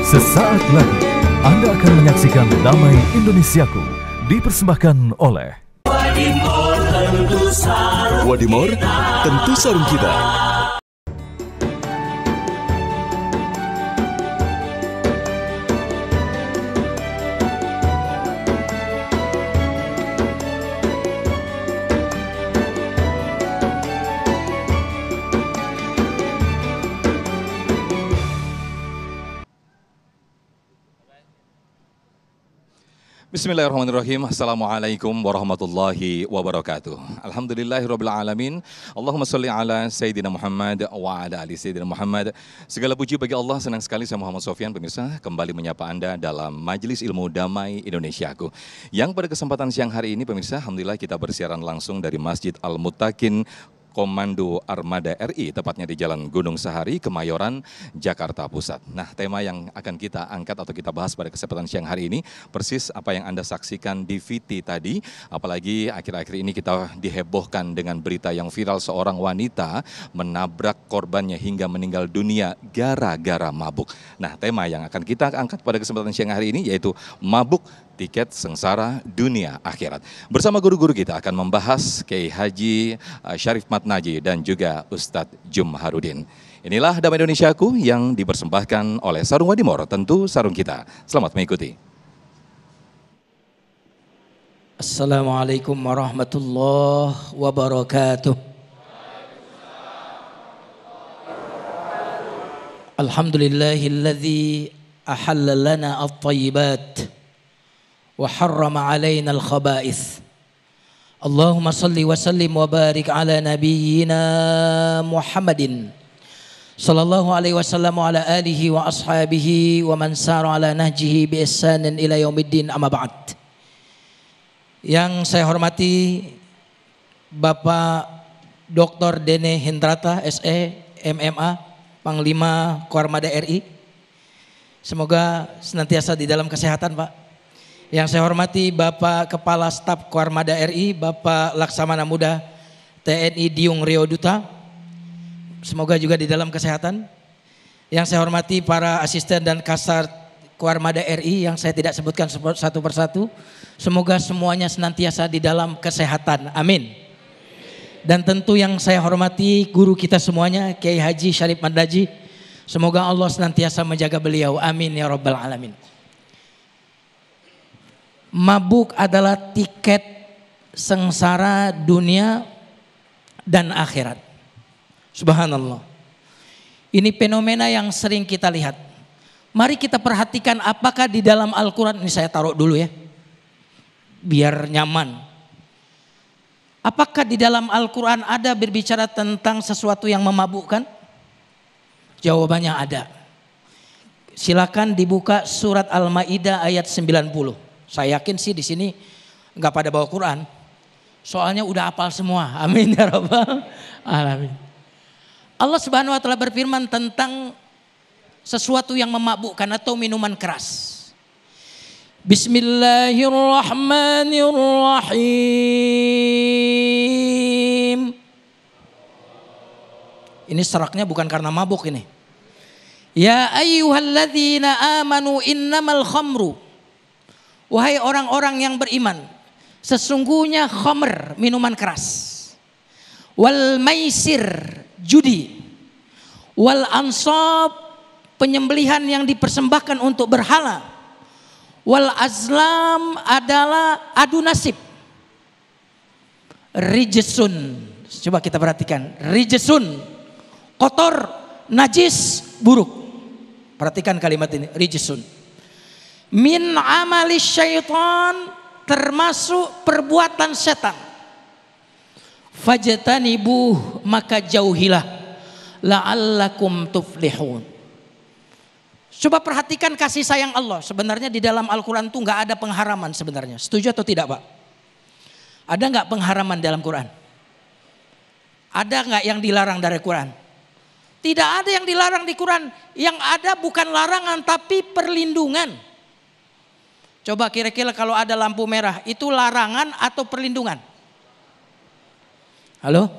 Sesaat lagi Anda akan menyaksikan Damai Indonesiaku dipersembahkan oleh Wadimor tentu sarung kita. Bismillahirrahmanirrahim. Assalamualaikum warahmatullahi wabarakatuh. Alhamdulillahirabbil alamin. Allahumma shalli ala Sayyidina Muhammad wa ala ali Sayyidina Muhammad. Segala puji bagi Allah. Senang sekali saya Muhammad Sofyan pemirsa kembali menyapa Anda dalam Majelis Ilmu Damai Indonesiaku. Yang pada kesempatan siang hari ini pemirsa, alhamdulillah kita bersiaran langsung dari Masjid Al-Muttaqin Komando Armada RI, tepatnya di Jalan Gunung Sahari, Kemayoran, Jakarta Pusat. Nah, tema yang akan kita angkat atau kita bahas pada kesempatan siang hari ini, persis apa yang Anda saksikan di VT tadi, apalagi akhir-akhir ini kita dihebohkan dengan berita yang viral seorang wanita menabrak korbannya hingga meninggal dunia gara-gara mabuk. Nah, tema yang akan kita angkat pada kesempatan siang hari ini yaitu mabuk, tiket sengsara dunia akhirat. Bersama guru-guru kita akan membahas Kiai Haji Syarif Matnaji dan juga Ustadz Jumharudin. Inilah Damai Indonesiaku yang dipersembahkan oleh Sarung Wadimor, tentu sarung kita. Selamat mengikuti. Assalamualaikum warahmatullahi wabarakatuh. Alhamdulillahilladzi ahalla lana at-thayyibat wa harrama alaina al-khaba'ith. Allahumma salli wa sallim wa barik ala nabiyyina Muhammadin sallallahu alaihi wasallam wa ala alihi wa ashabihi wa man sara ala nahjihi bi ihsanin ila yaumiddin, amma ba'd. Yang saya hormati Bapak Dr. Dene Hendrata SE MMA, Panglima Koarmada RI. Semoga senantiasa di dalam kesehatan, Pak. Yang saya hormati Bapak Kepala Staf Koarmada RI, Bapak Laksamana Muda TNI Diung Rio Duta. Semoga juga di dalam kesehatan. Yang saya hormati para asisten dan kasar Koarmada RI yang saya tidak sebutkan satu persatu. Semoga semuanya senantiasa di dalam kesehatan. Amin. Dan tentu yang saya hormati guru kita semuanya, Kiai Haji Syarif Matnaji. Semoga Allah senantiasa menjaga beliau. Amin ya rabbal alamin. Mabuk adalah tiket sengsara dunia dan akhirat. Subhanallah. Ini fenomena yang sering kita lihat. Mari kita perhatikan apakah di dalam Al-Quran, ini saya taruh dulu ya, biar nyaman. Apakah di dalam Al-Quran ada berbicara tentang sesuatu yang memabukkan? Jawabannya ada. Silakan dibuka surat Al-Maidah ayat 90. Saya yakin sih di sini nggak pada bawa Quran, soalnya udah hafal semua. Amin ya rabbal alamin. Allah Subhanahu wa taala berfirman tentang sesuatu yang memabukkan atau minuman keras. Bismillahirrahmanirrahim. Ini seraknya bukan karena mabuk ini. Ya ayyuhalladzina amanu innamal khamru. Wahai orang-orang yang beriman, sesungguhnya khamr, minuman keras, wal maisir, judi, wal ansab, penyembelihan yang dipersembahkan untuk berhala, wal azlam adalah adu nasib, rijsun, coba kita perhatikan, rijsun, kotor, najis, buruk. Perhatikan kalimat ini, rijsun. Min amali syaitan, termasuk perbuatan setan. Fajtanibuh, maka jauhilah, la'allakum tuflihun. Coba perhatikan kasih sayang Allah. Sebenarnya di dalam Al-Quran itu nggak ada pengharaman sebenarnya. Setuju atau tidak, Pak? Ada nggak pengharaman dalam Quran? Ada nggak yang dilarang dari Quran? Tidak ada yang dilarang di Quran. Yang ada bukan larangan tapi perlindungan. Coba kira-kira kalau ada lampu merah, itu larangan atau perlindungan? Halo?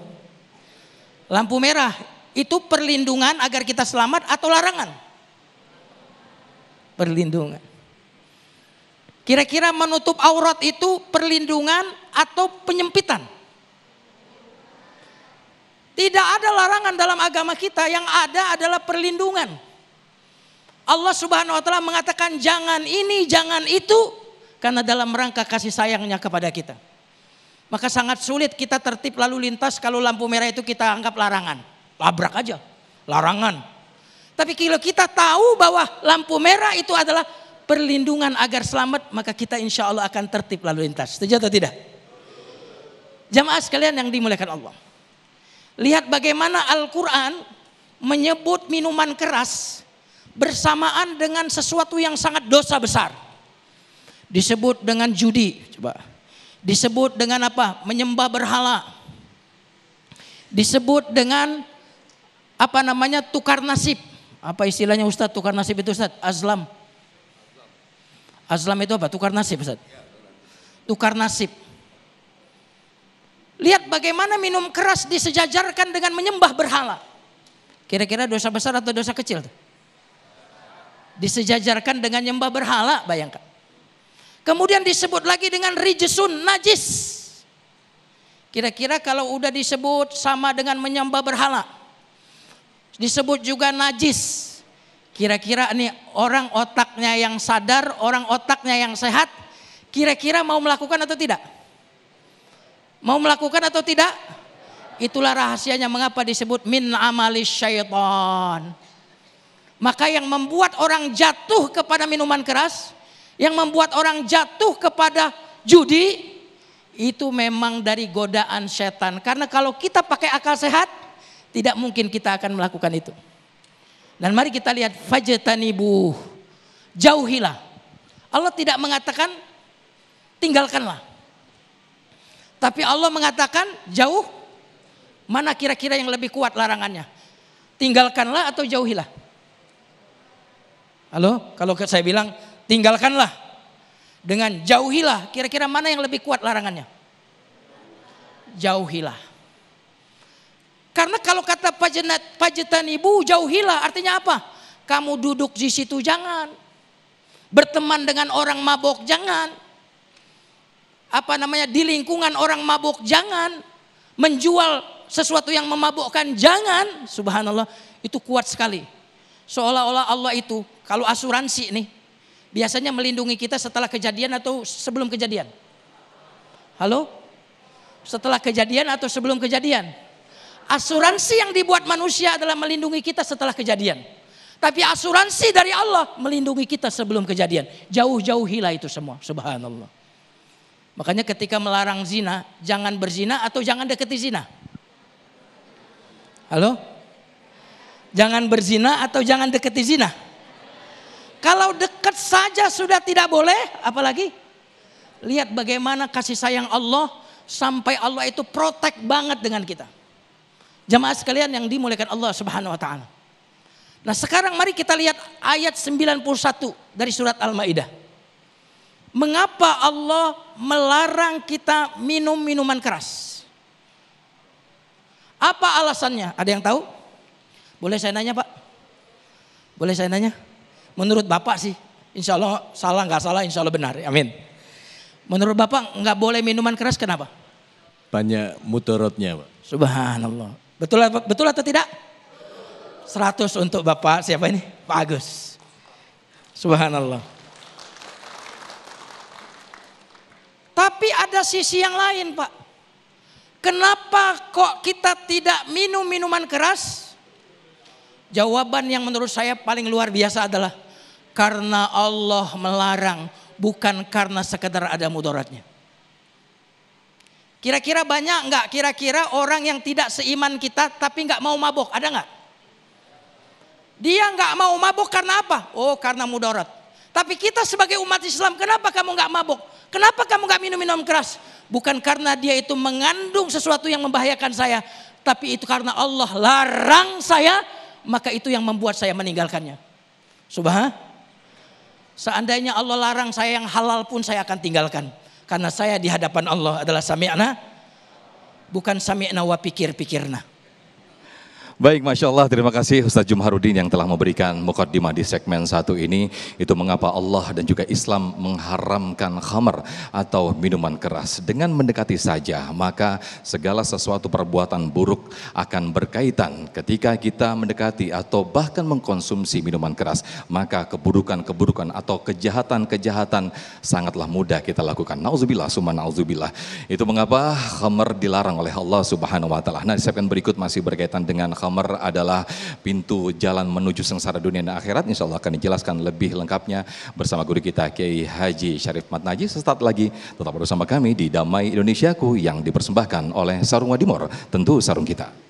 Lampu merah itu perlindungan agar kita selamat atau larangan? Perlindungan. Kira-kira menutup aurat itu perlindungan atau penyempitan? Tidak ada larangan dalam agama kita, yang ada adalah perlindungan. Allah Subhanahu wa taala mengatakan jangan ini, jangan itu, karena dalam rangka kasih sayangnya kepada kita. Maka sangat sulit kita tertib lalu lintas kalau lampu merah itu kita anggap larangan. Labrak aja, larangan. Tapi kalau kita tahu bahwa lampu merah itu adalah perlindungan agar selamat, maka kita insya Allah akan tertib lalu lintas. Setuju atau tidak? Jamaah sekalian yang dimuliakan Allah. Lihat bagaimana Al-Quran menyebut minuman keras bersamaan dengan sesuatu yang sangat dosa besar. Disebut dengan judi, coba. Disebut dengan apa? Menyembah berhala. Disebut dengan apa namanya? Tukar nasib. Apa istilahnya Ustaz? Tukar nasib itu Ustaz? Azlam. Azlam itu apa? Tukar nasib Ustaz. Tukar nasib. Lihat bagaimana minum keras disejajarkan dengan menyembah berhala. Kira-kira dosa besar atau dosa kecil? Disejajarkan dengan menyembah berhala, bayangkan. Kemudian disebut lagi dengan rijesun, najis. Kira-kira kalau udah disebut sama dengan menyembah berhala, disebut juga najis. Kira-kira nih orang otaknya yang sadar, orang otaknya yang sehat, kira-kira mau melakukan atau tidak? Mau melakukan atau tidak? Itulah rahasianya mengapa disebut min amali syaitan. Maka yang membuat orang jatuh kepada minuman keras, yang membuat orang jatuh kepada judi, itu memang dari godaan setan. Karena kalau kita pakai akal sehat, tidak mungkin kita akan melakukan itu. Dan mari kita lihat fajtanibu, jauhilah. Allah tidak mengatakan tinggalkanlah. Tapi Allah mengatakan jauh. Mana kira-kira yang lebih kuat larangannya? Tinggalkanlah atau jauhilah? Halo, kalau saya bilang tinggalkanlah dengan jauhilah, kira-kira mana yang lebih kuat larangannya? Jauhilah. Karena kalau kata fajtanibu, jauhilah, artinya apa? Kamu duduk di situ jangan. Berteman dengan orang mabok jangan. Apa namanya, di lingkungan orang mabuk jangan, menjual sesuatu yang memabukkan jangan. Subhanallah, itu kuat sekali. Seolah-olah Allah itu kalau asuransi nih biasanya melindungi kita setelah kejadian atau sebelum kejadian? Halo? Setelah kejadian atau sebelum kejadian? Asuransi yang dibuat manusia adalah melindungi kita setelah kejadian. Tapi asuransi dari Allah melindungi kita sebelum kejadian. Jauh-jauhilah itu semua. Subhanallah. Makanya ketika melarang zina, jangan berzina atau jangan deketi zina. Halo? Jangan berzina atau jangan deketi zina. Kalau dekat saja sudah tidak boleh, apalagi? Lihat bagaimana kasih sayang Allah sampai Allah itu protect banget dengan kita. Jamaah sekalian yang dimuliakan Allah Subhanahu wa taala. Nah, sekarang mari kita lihat ayat 91 dari surat Al-Maidah. Mengapa Allah melarang kita minum minuman keras? Apa alasannya? Ada yang tahu? Boleh saya nanya Pak? Boleh saya nanya? Menurut Bapak sih, insya Allah salah nggak salah, insya Allah benar. Amin. Menurut Bapak nggak boleh minuman keras kenapa? Banyak mudaratnya Pak. Subhanallah. Betul atau tidak? 100 untuk Bapak, siapa ini? Pak Agus. Subhanallah. Tapi ada sisi yang lain Pak. Kenapa kok kita tidak minum minuman keras? Jawaban yang menurut saya paling luar biasa adalah karena Allah melarang, bukan karena sekedar ada mudaratnya. Kira-kira banyak enggak kira-kira orang yang tidak seiman kita tapi enggak mau mabuk, ada enggak? Dia enggak mau mabuk karena apa? Oh, karena mudarat. Tapi kita sebagai umat Islam, kenapa kamu enggak mabuk? Kenapa kamu enggak minum keras? Bukan karena dia itu mengandung sesuatu yang membahayakan saya, tapi itu karena Allah larang saya, maka itu yang membuat saya meninggalkannya. Subhanallah. Seandainya Allah larang saya yang halal pun saya akan tinggalkan. Karena saya di hadapan Allah adalah sami'na, bukan sami'na wa pikir-pikirna. Baik, Masya Allah, terima kasih Ustaz Jumharudin yang telah memberikan mukaddimah di segmen 1 ini. Itu mengapa Allah dan juga Islam mengharamkan khamar atau minuman keras. Dengan mendekati saja, maka segala sesuatu perbuatan buruk akan berkaitan ketika kita mendekati atau bahkan mengkonsumsi minuman keras. Maka keburukan-keburukan atau kejahatan-kejahatan sangatlah mudah kita lakukan. Nauzubillah, summa nauzubillah. Itu mengapa khamar dilarang oleh Allah Subhanahu wa Ta'ala. Nah, di segmen berikut masih berkaitan dengan khamar adalah pintu jalan menuju sengsara dunia dan akhirat. Insya Allah akan dijelaskan lebih lengkapnya bersama guru kita Kiai Haji Syarif Matnaji. Sesaat lagi tetap bersama kami di Damai Indonesiaku yang dipersembahkan oleh Sarung Wadimor, tentu sarung kita.